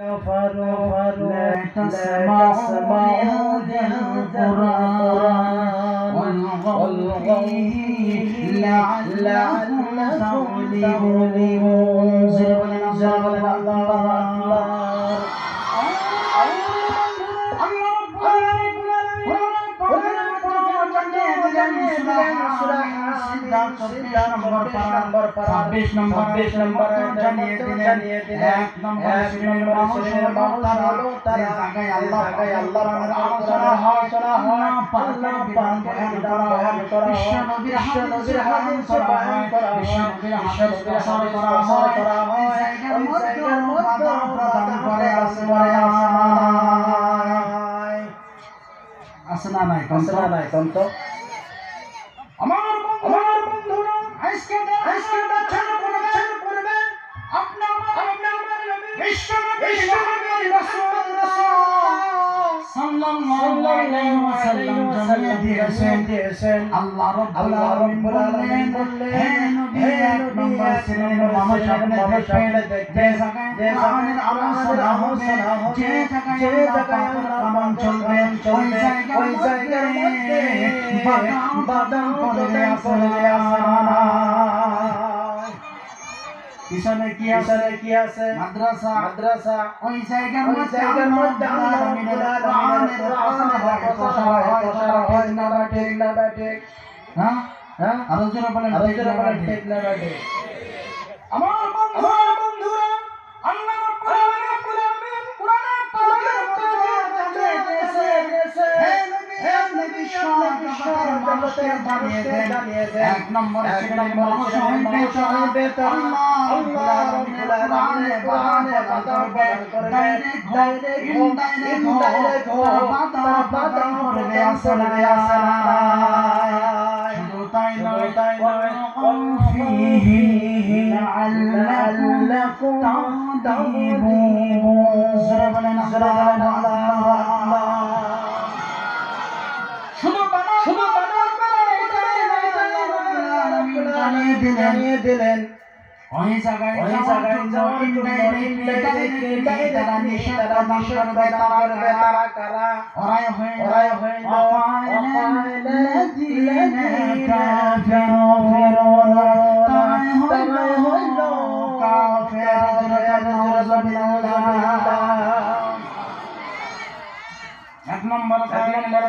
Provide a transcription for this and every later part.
كفروا لا تسمعوا لهذا القرآن والغوا فيه لعلكم تغلبون. আসনা নাই কন্ত আমার বন্ধুরা আজকে পড়বে আপনি আমার নবী বিশ্বনবী রাসূল সাল্লাল্লাহু আলাইহি ওয়াসাল্লাম জানিয়ে দিয়েছেন আল্লাহ রাব্বুল আলামিন বললেন হে নবী এক নম্বর শ্রেণীর মানুষ আপনি দেখবেন যে জায়গায় আলোচনা হবে যে জায়গায় কামান চলবে ওই জায়গার মধ্যে বাদাম পড়ে আসমানা পিছনে কি আছে মাদ্রাসা ওই জায়গার মধ্যে আল্লাহ রাব্বুল আলামিনের কোরআনের না বাটে হ্যাঁ আরো জোরে বলেন ঠিক না বাটে আমার বন্ধুরা আল্লাহ রাব্বুল আলামিন কোরআনের পাকের মধ্যে জানিয়েছে হে নবী জগতের বানিয়ে দেন এক নম্বর শ্রেণীর মানুষ হইবে আল্লাহ রাব্বুল আলামিনের কোরআনে করবে ইনডাইরেক্ট বাদাম করবে আসমানায় শুধু তাই নয় ফিহি লাআল্লাকুম তাগলিবুন। জোরে বলেন আল্লাহ। শুধু জানিয়ে দিলেন ওই জায়গায় যাওয়ার জন্য ইনডাইরেক্টলি তারা নিষেধ করবে তারা কারা ওরাই হইল আল্লাযীনা কাফিরুন তারাই হইল কাফির। এক নম্বর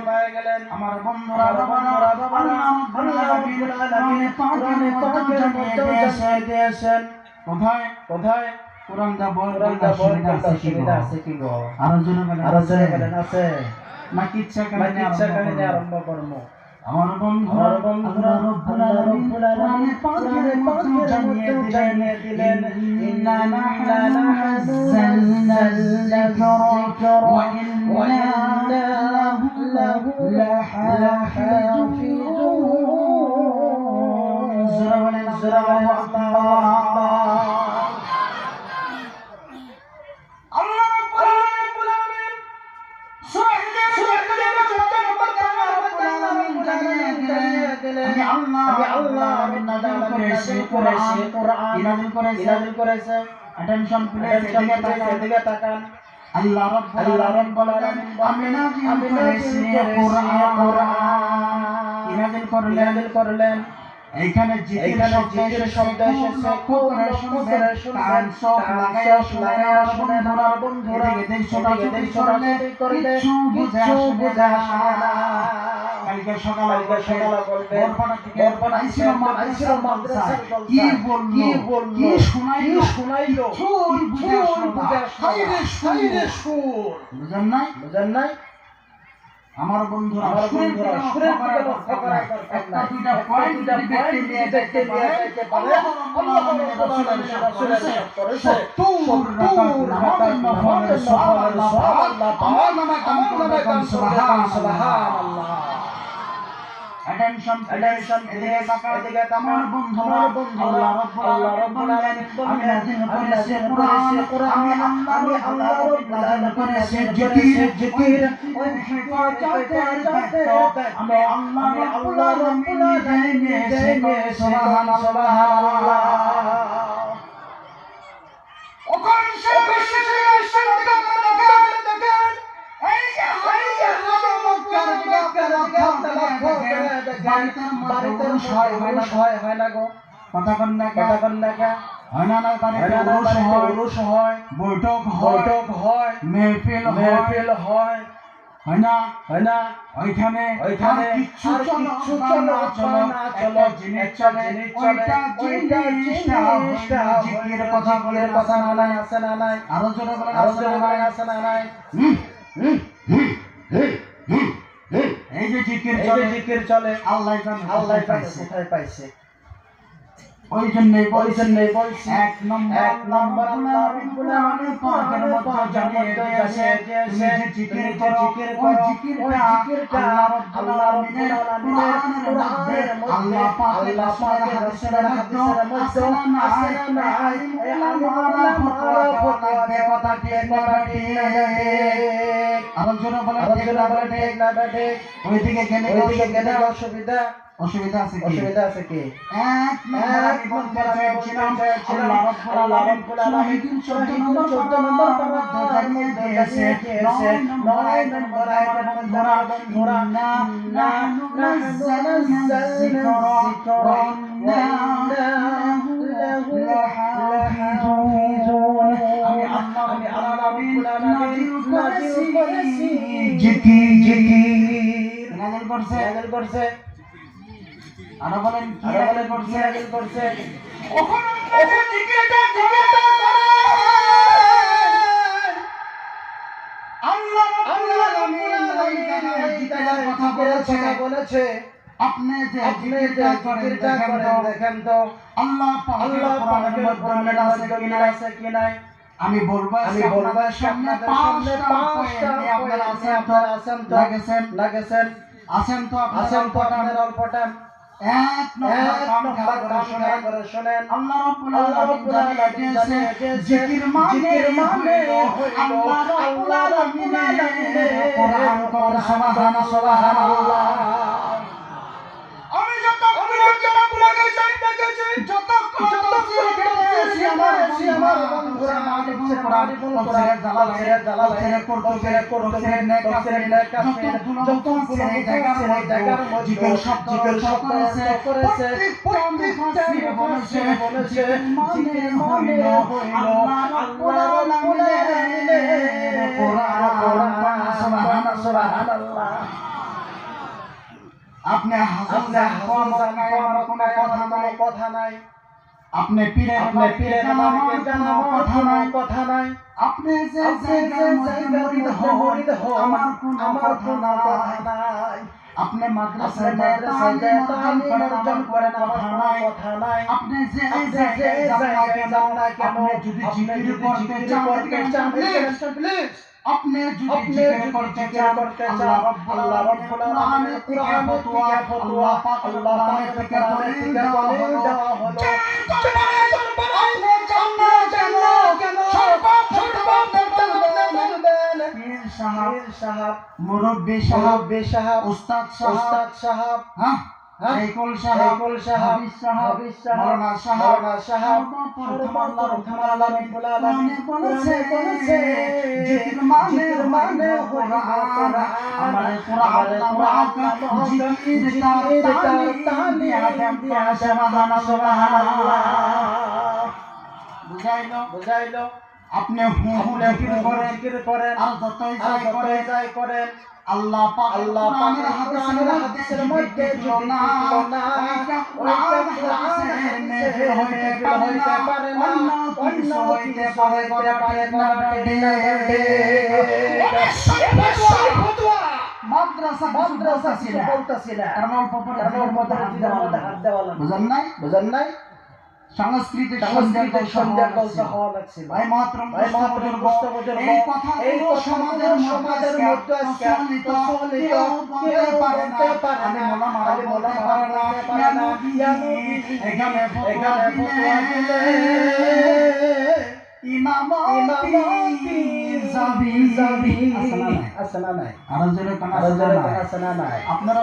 পায়ে গেলেন আমার বন্ধুরা দিয়েছেন কোথায় কোরআন দা বলতে অসুবিধা আছে কি গো আরো জনে বলেন আছে না কিচ্ছা কাহিনী আরম্ভ করব আমার বন্ধুরা আল্লাহ রাব্বুল আলামিন কোরআনের মধ্যে জানিয়ে দিলেন ইন্না নাহনু নাযালনাল যিকরা ওয়া ইন্না লাহু লাহাফিজুন। জোরে বলেন আল্লাহ রাব্বুল আলামিন সূরা আল্লাহ নাযিল করেছে অ্যাটেনশন প্লিজ এদিকে তাকান আল্লাহ রাব্বুল আলামিন আমি নাযিল করেছি কোরআন নাযিল করলেন এইখানে জিকির শব্দ এসেছে খুব করে কান সব লাগায়া শুনেন আমার বন্ধুরা এদিকে ছোটাছুটি করলে কিছু বুঝা আসে না। কালকে সকালে বলবে বরপাড়া আইছিল মাদ্রাসার কি বলল কি শুনাইলো চুল বুঝে হাইরে সুর বুঝেন নাই আমার বন্ধুরা সুরের লক্ষ্য করা একটা দুইটা পয়েন্ট নিয়ে দেখতে পারে আল্লাহ রাসূলের করেছে 70 রাকাত নফলের সুবহানাল্লাহ আমার নামে কাম করবেন সুবহানাল্লাহ। অ্যাটেনশন এদিকে আমার বন্ধুরা আল্লাহ রাব্বুল আলামিন আমি নাযিল করেছি কোরআন আমি আল্লাহ রাব্বুল আলামিন করেছি জিকির ওই হেফাজতে আমি আল্লাহ রাব্বুল আলামিন জানিয়েছি সুবহানাল্লাহ। ওখানে সে বাড়িতে হয় না গো কথা কন না হয় না বাড়িতে উরুস হয় বৈঠক হয় মেহফিল হয় হয় না ওইখানে কিছু চলো চলো জিনিস চলে ওইটা জিনিসটা জিকির কথা বলে কথা আছে না নাই আরো জোরে বলে আছে না নাই এই যে জিকির চলে আল্লাহ কোথায় পাইছে ওই জন্যই বলছি এক নম্বর আল্লাহ রাব্বুল আলামিন পাকের মধ্যে জানিয়ে দিয়েছে যে জিকির করো ওই জিকিরটা আল্লাহ রাব্বুল আলামিনের কোরআনের মধ্যে আল্লাহ পাকের হাদিসের মধ্যে আছে না এই আল্লাহর ফতোয়া কথা ঠিক আরো জোরে বলে ঠিক না ঠিক ওইদিকে গেলে অসুবিধা আছে কি এক নম্বর চাইছিলাম আল্লাহ রাব্বুল আলামিন 14 নম্বর পারা জানিয়ে দিয়েছে 9 নম্বর আয়াতের মধ্যে মোরা নাহনু নাযালনা যিকরা ওয়া ইন্না লাহু লাহাফিজুন আমি আল্লাহ রাব্বুল আলামিন নাযিল করেছি জিকির নাযিল করছে আরো বলেন কি নাযিল করছে ওখানে জিকিরটা করে আল্লাহ রাব্বুল আলামিন জিকিরের কথা বলেছে আপনি যে জিকিরটা করেন দেখেন তো আল্লাহ পাকের কোরআনে আছে কি নাই আমি বলবো সামনে পাঁচটা আপনারা আছেন তো আছেন তো আপনাদের অল্পটা এক নম্বর কাম করে শুনেন আল্লাহ রাব্বুল আলামিন জানিয়েছে জিকির মানে হইল আল্লাহ রাব্বুল আলামিনের কোরআন কর সুবহানাল্লাহ আমি যত আমার বন্ধুরা কোরআন জালাল ছেড়ে করতে যতগুলো জায়গার মধ্যে জিকির শব্দ করেছে প্রত্যেকটা বলেছে জিকির মানে হইল আল্লাহ রাব্বুল আলামিনের কোরআন সুবহানাল্লাহ আপনি কোনো কথা নাই আপনি পীরের জানার কথা নাই আপনি যে মুরিদ হন আমার কোনো কথা নাই আপনি মাদ্রাসায় তালিম অর্জন করেন আমার কথা নাই আপনি যে যান না কেন যদি জিকির করতে চান প্লিজ আপনি যদি জিকির করতে চান আল্লাহ রাব্বুল আলামিনের কোরআন থেকে ফতোয়া আল্লাহ পাকের থেকে দলিল দেওয়া হলো আপনি জান্নাত কেন সর্বপ পীর সাহেব মুরব্বি সাহেব উস্তাদ সাহেব হ্যাঁ এইকুল সাহেব হাফিজ সাহেব মাওলানা সাহেব আল্লাহ রাব্বুল আলামিন বলেছে জিকির মানে কোরআন আমার কোরআন জিকির তালিম দিয়া সুবহানাল্লাহ বুঝাইলো আপনি জিকির করেন আর যতই যাই করেন আল্লাহ পাক হাদিসের মধ্যে যদি না ওইটা কোরআনের মেহফিল হইতে পারে না অন্য হইতে পারে না মাদ্রাসা বলতাছি না কারণ অল্প হাত দেওয়া বুঝেন নাই সাংস্কৃতিক সৌন্দর্য হওয়া লাগছে ভাই মাত্র এই কথাগুলো সমাজের মধ্যে আজকে প্রচলিত কেউ বলতে পারে না আলে মোলামারা বলতে পারে না এখানে ফতোয়া দিলে ইমামতি যাবি আসনা নাই আর জোরে আসনা নাই আপনারা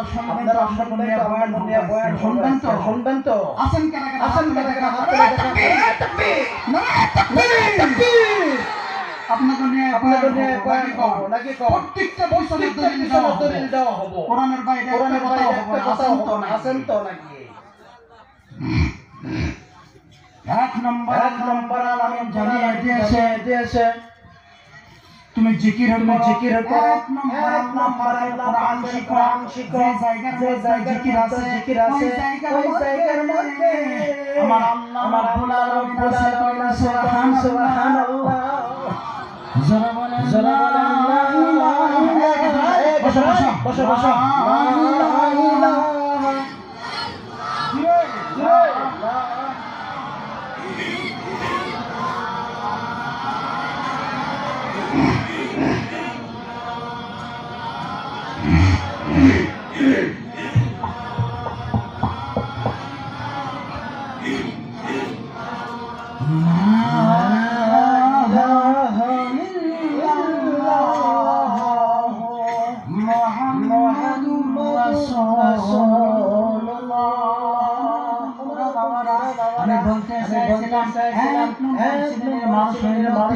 শুনবেন তো আসেন কেন হাত তুলে দেখান আপনাকে নিয়ে নাকি প্রত্যেকটা বৈষম্যের দলিল দেওয়া হবে কোরআনের বাইরে একটা কথা আছেন তো নাকি এক নম্বর আলামিন জানিয়ে দিয়েছে তুমি জিকির করো এক নম্বর কোরআন শিখো যে জায়গায় জিকির আছে ওই জায়গার মধ্যে আমার রব্বুল আলামিন আছে সুবহানাল্লাহ যারা বলেন বসো লা ইলাহা আমি বলতে চাইছিলাম এক নম্বর মানুষ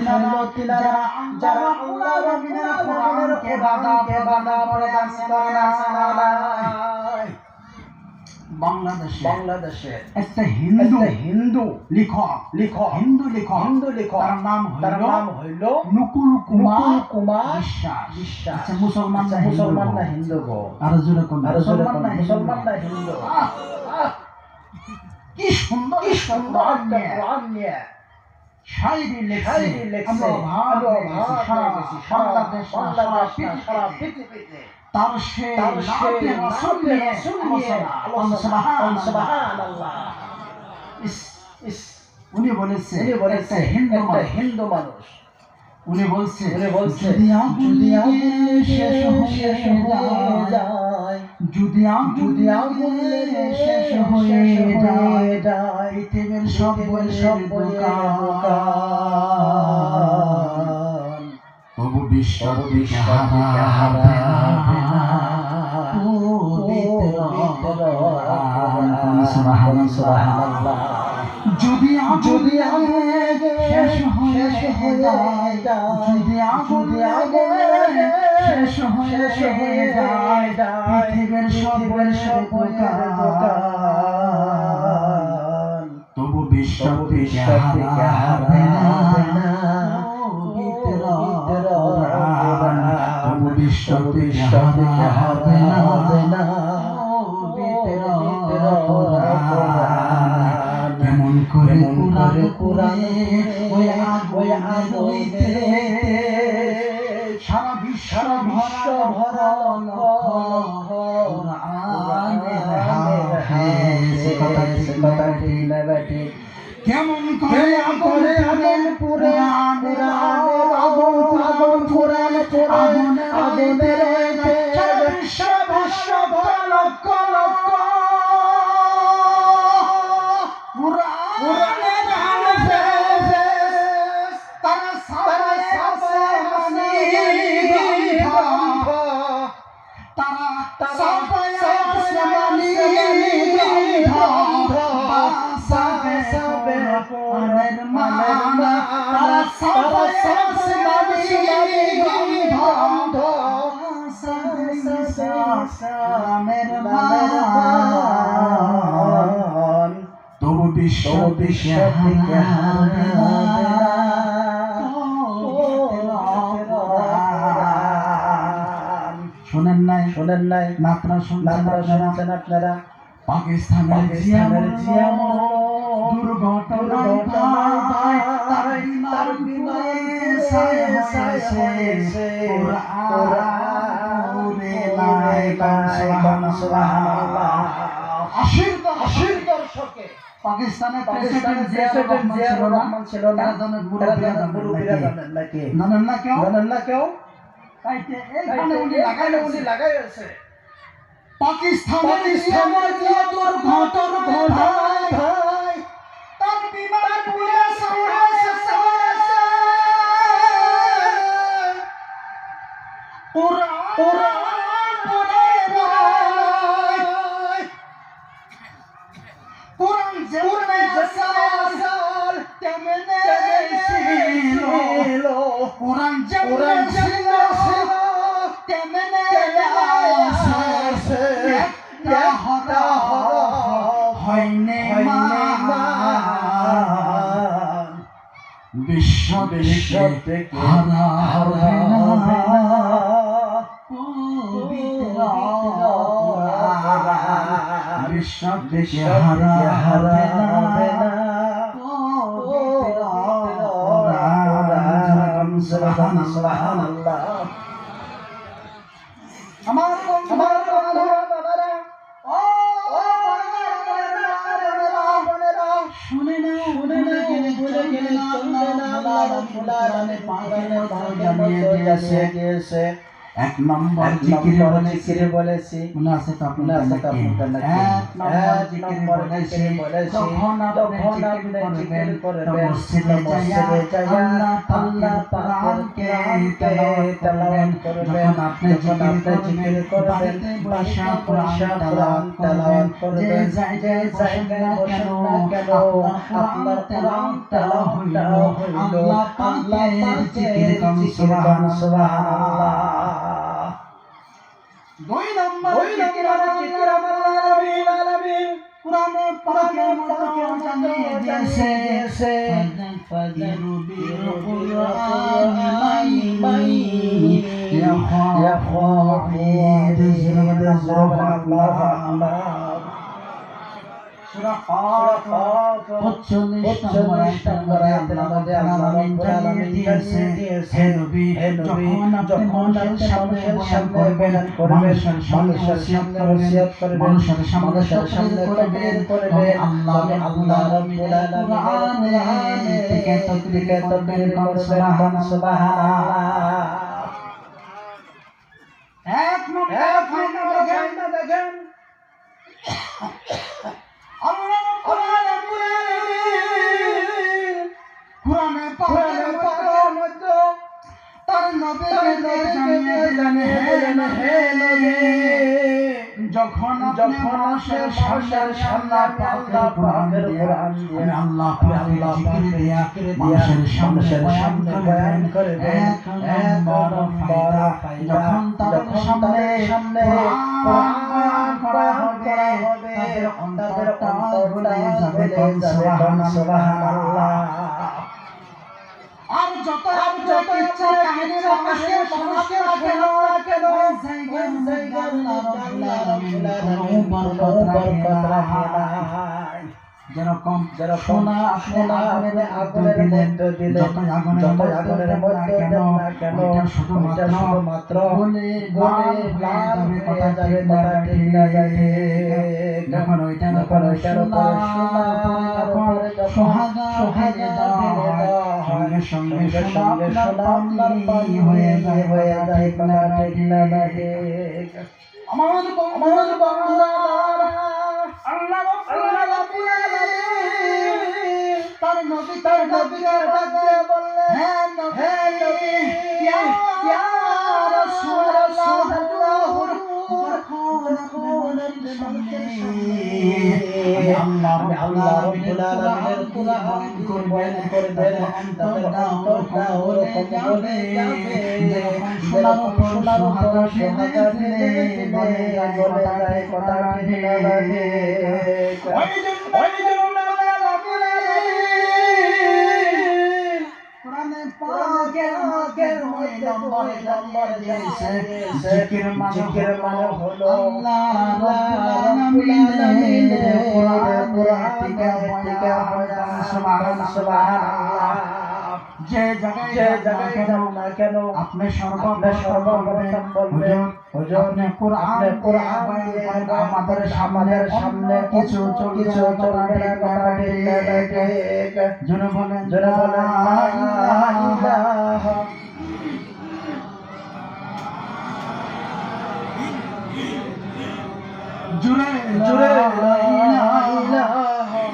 যারা আল্লাহ রাব্বুল কোরআনকে বাধা প্রদান করে বাংলাদেশে একটা হিন্দু লেখক তার নাম হইল নকুল কুমার বিশ্বাস মুসলমান না হিন্দু গো আরো জোরে কোন মুসলমান না হিন্দু কি সুন্দর কোরআন নিয়ে শায়রি লেখছে আমরা সারা পৃথিবীতে তার সে নাতে রাসূল নিয়ে সুবহানাল্লাহ উনি বলেছে একটা হিন্দু মানুষ উনি বলছে যদি শেষ হয়ে যায় যদি শেষ হয়ে যায় পৃথিবীর সব তবু বিশ্ব হারাবে না সুবহানাল্লাহ যদি শেষ হয়ে যায় শেষ হয়ে যায় পৃথিবীর সব তবু বিশ্ব হারাবে না তবু বিশ্ব হারাবে না কেমন করে সারা বিশ্ব ভরা কেমন করে আগুন পুরাণ বিশ্ব ভরা লক্ষ তবু বিশ্ব শোনেন নাই নাতরা শুনছেন আপনারা পাকিস্তানের জিয়া দুর্ঘটনায় তার পাকিস্তানের প্রেসিডেন্ট জিয়াউর রহমান ছিল না জানেন না কেউ এইখানে উনি লাগাই আছে পাকিস্তানের জিয়া দুর্ঘটনায় তার বিমান পুড়ে কোরআন যেমন তেমনি ছিল কোরআন যেমন ছিল তেমনে আছে হরা হয়নে বিশ্ব থেকে হারা হবে না বিশ্ব থেকে হারা হবে না সুবহানাল্লাহ। আমার শুনে না ভুলে গেলে চলবে না আল্লাহ রাব্বুল আলামিন জানিয়ে দিয়েছে এক নম্বর জিকিরে বলেছি মনে আছে তো আপনার এক নম্বর জিকিরে বলেছি যখন আপনি জিকির করবেন মসজিদে যাইয়া আল্লাহ পাকেরকে তেলাওয়াত করবেন যখন আপনি জিকির করবেন বাসা কোরআন তেলাওয়াত করবেন যে জায়গায় বসেন না কেন আপনার তেলাওয়াত হইল আল্লাহ পাকের জিকির সুবহানাল্লাহ। দুই নম্বর জিকির আমার আলামিন কুরআনে পাকের মধ্যে জানিয়ে দিয়েছে ফাযিরু বিল কুরআন ইয়াখাফু সুবহানাল্লাহ। সূরা কাফ 45 নম্বর আয়াতের মধ্যে আল্লাহ রাব্বুল আলামিন দিয়েছে হে নবী যখন আপনি মানুষের সামনে বয়ান করবেন মানুষের সামনে ওসিয়ত করবেন মানুষের সামনে করবেন আল্লাহ রাব্বুল আলামিন থেকে তকবীর করবেন সুবহানাল্লাহ। এক নম্বর দেখেন আল্লাহ রাব্বুল আলামিন কুরআনে পাকের মধ্যে তার নবীকে জানিয়ে দিলেন হে নবী যখন মানুষের সামনে আল্লাহ পাকের কোরআন দিয়ে আল্লাহ পাকের জিকির দিয়া মানুষের সামনে বয়ান করবেন এক নম্বর যখন তাদের সামনে কোরআন পড়া হবে তাদের অন্তরটা গলে যাবে সুবহানাল্লাহ। আর যত ইচ্ছা কাহিনী মানুষকে কেন জায়গা আল্লাহ রাব্বুল আলামিন বরকত রাখে নাই। যেরকম সোনা আগুনের মধ্যে দিলে যত আগুনের মধ্যে না কেন শুধুমাত্র বলে লাল হয়ে যাবে কথা ঠিক না যাবে যখন ওইটার উপরে সোহাগা সঙ্গে সোনা পানি হয়ে যায় না ঠিক না যাবে। আমার বাংলা আল্লাহ রাব্বুল আলামিন তার নবীকে ডাকতে বললেন হে নবী ইয়া রাসূলুল্লাহ আল্লাহ রাব্বুল আলামিনের কুরআন বয়ান করবেন তাদের অন্তরটা ওরকম বলে যাবে সোনার উপর সোহাগা বলে যায় কথা ঠিক না লাগে। ওই জন্য রাব্বুল আলামিন কুরআনে পাকের মধ্যে নম্বর দিয়েছে জিকির মানে হলো আল্লাহ রাব্বুল আলামিনের কুরআন থেকে বয়ান সুবহানাল্লাহ। যে জায়গায় যান না কেন আপনি সর্বপ্রথম বলবেন হুজুর কুরআন আমাদের সামনে কিছু চলবে কথা ঠিক জোরে বলেন লা ইলাহা জোরে লা ইলাহা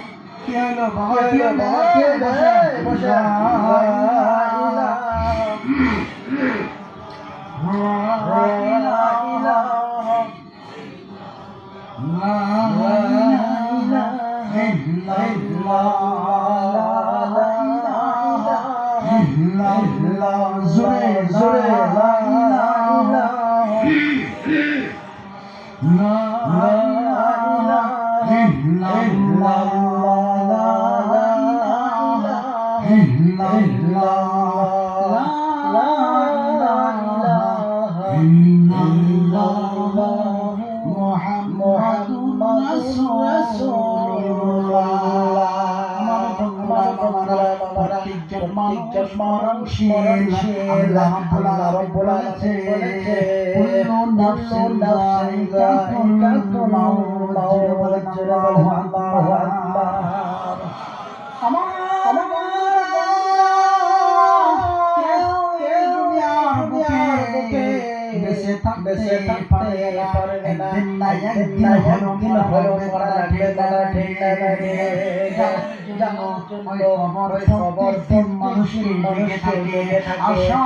কি হলো বাবা কি বসে ইল্লাল্লাহ জোরে জোরে লা ইলাহা বেঁচে থাকতে পারে না একদিন হলো মরা লাগবে তারা ঠিক লাগে জানো ওই খবর মানুষকে লেগে থাকে আশা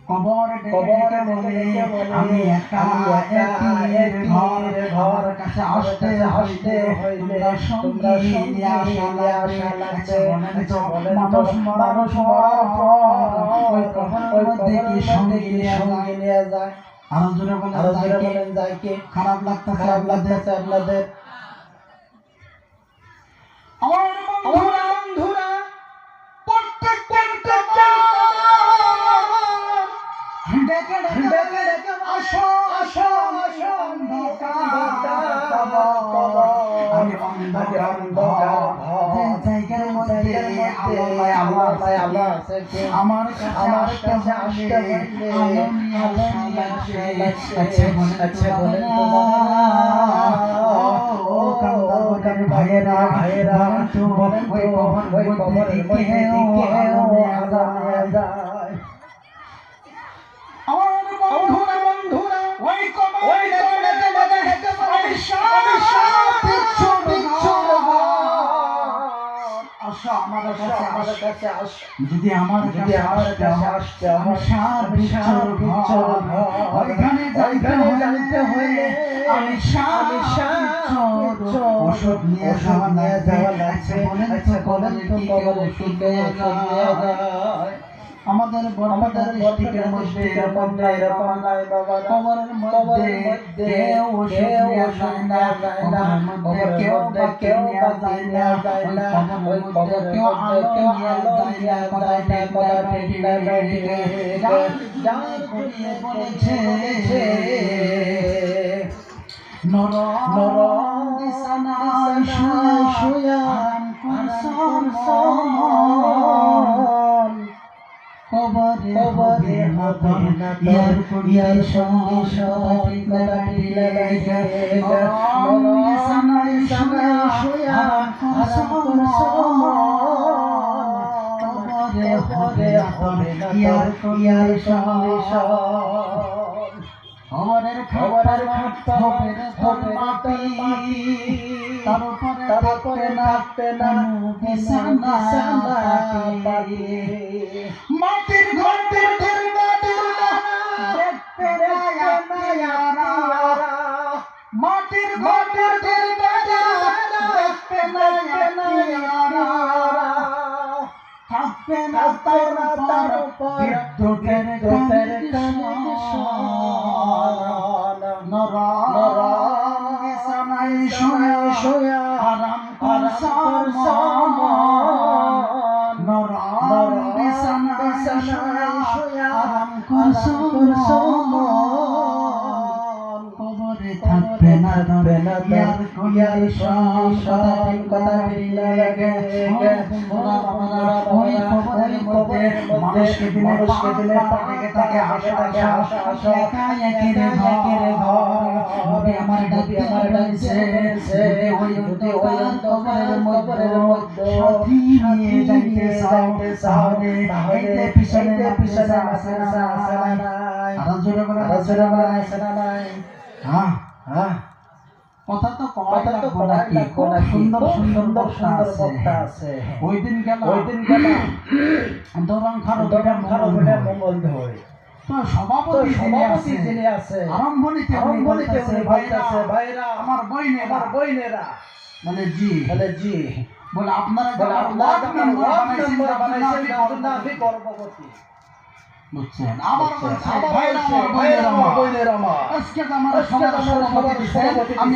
কবর বলে আমি একা ঘর কাছে আসতে হইলে সঙ্গী নিয়ে আসা লাগছে মানুষ ওই কবরের মধ্যে কি সঙ্গে নিয়ে যায় আরো জোরে বলেন যায় কে খারাপ লাগতেছে আপনাদের আমার বন্ধুরা প্রত্যেকটা আসো আমি জায়গার মধ্যে আল্লাহ আমার কাছে আসতে ভাইয়েরা বন্ধুরা ওই যদি আমার কাছে আসতে ওইখানে যাইতে হইলে আমি ওষুধ নিয়ে যাওয়া লাগছে বলেন তো ওষুধ নিয়ে যায় আমাদের ডিস্ট্রিক্টের মধ্যে এরকম নাই বাবা কবরের মধ্যে কেউ ওষুধ নিয়ে যায় না কেউ যায় না ওই কবরের কেউ আলো নিয়ে যায় না যার করিয়ে বলেছে নরম বিছানায় শুয়া কবরে হবে না ইয়ার সঙ্গে সবাই লাগে সানাই শুয়া কবরে হবে না ইয়ার সঙ্গে খবরের খাটতে হবে মাটি তারপরে থাকতে না বিছানা পাটি মাটির ঘর দেখতে মাটির ঘর দেখতে থাকবে না তার বিদ্যুতের বিছানায় শুয়া আরাম বিছানায় শুয়া আরাম কবরে থাকবে না ইয়ার সংসার কথা লাগে ওই কবরের মধ্যে মানুষকে দিলে তাকে হাসা একের ঘর আমার ডাকছে ওই কবরের মধ্যে সাথী নিয়ে যাইতে তাহলে পিছনে আসে না নাই কথা তো খুব সুন্দর বক্তা আছে ওই দিন গেল দরং খারো মঙ্গল ধরে তো সভাপতি যিনি আছে আরম্ভণীতে উনি বলতেছে ভাইরা আমার বইনেরা বলে জি বলে আপনারা ওয়ার্ড মেম্বার বানাইছেন না আমি গর্ভবতী বুঝছেন আবার বলছে ভাইরা আমার বইনেরা আমার আজকে আমার সবার সভাপতি আমি